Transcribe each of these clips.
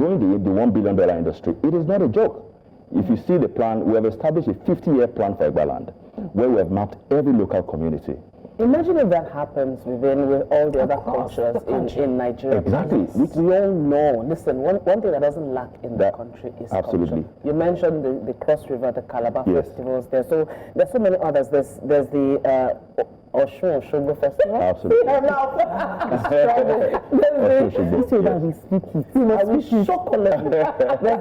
growing the $1 billion industry, it is not a joke. If you see the plan, we have established a 50-year plan for Egba land, where we have mapped every local community. Imagine if that happens with all the other cultures in Nigeria. Exactly. We all know. Listen, one thing that doesn't lack in the country is absolutely culture. You mentioned the Cross River, the Calabar festivals. There's so many others. There's the Oshun Festival. Absolutely. There's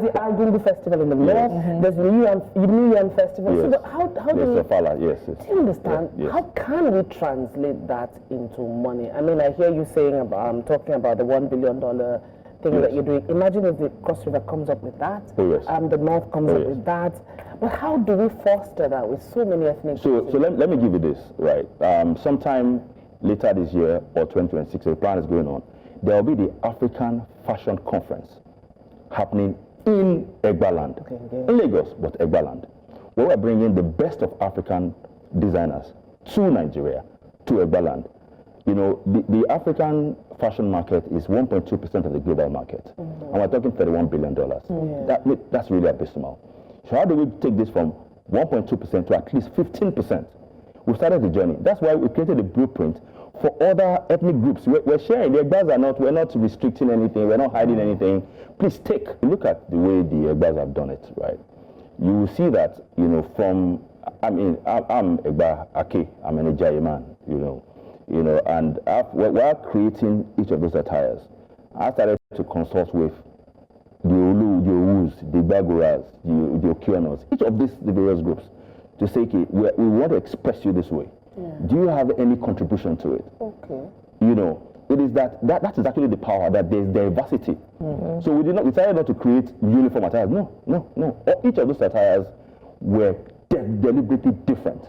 the Argungu Festival in the north. There's the New Yam Festival. Yes. So how do you understand? Yes. How can we translate that into money? I mean, I hear you saying about talking about the $1 billion thing that you're doing. Imagine if the Cross River comes up with that. The north comes up with that. But how do we foster that with so many ethnic groups? So let me give you this, right? Sometime later this year or 2026, the plan is going on. There will be the African Fashion Conference happening in Egba land, in Lagos, but Egba land, where we're bringing the best of African designers to Nigeria, to Egba land. You know, the African fashion market is 1.2% of the global market, and we're talking $31 billion. That's really abysmal. So how do we take this from 1.2% to at least 15%? We started the journey. That's why we created a blueprint for other ethnic groups. We're sharing. The Egbas we're not restricting anything. We're not hiding anything. Please take a look at the way the Egbas have done it, right? You will see that, you know, I'm Egba Ake. I'm an Ejaye man, you know, and while creating each of those attires, I started to consult with the Olu, the Owus, the Bagoras, the Okionos, each of these various groups, to say, okay, we want to express you this way. Do you have any contribution to it? Okay. You know, it is that is actually the power, that there's diversity. So we decided not to create uniform attires. No. Each of those attires were deliberately different,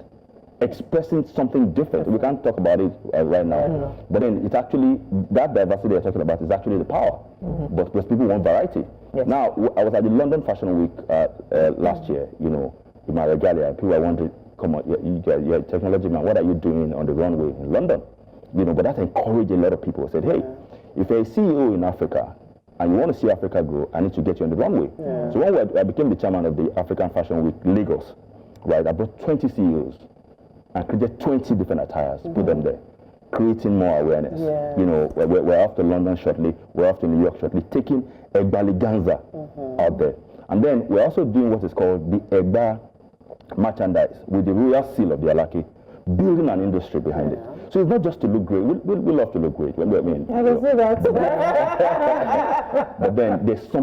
expressing something different. We can't talk about it right now, but then it's actually, that diversity they're talking about is actually the power. But because people want variety. Now, I was at the London Fashion Week last year, you know, in my regalia. People are wondering, come on, you're a technology man, what are you doing on the runway in London? You know, but that encouraged a lot of people. Said, hey, if you're a CEO in Africa and you want to see Africa grow, I need to get you on the runway. So when I became the chairman of the African Fashion Week Lagos, right, I brought 20 CEOs and created 20 different attires, put them there, creating more awareness. You know, we're off to London shortly, we're off to New York shortly, taking Egbaliganza out there. And then we're also doing what is called the Egba merchandise with the royal seal of the Alaki, building an industry behind it. So it's not just to look great. We love to look great. I mean, I can see that. but then there's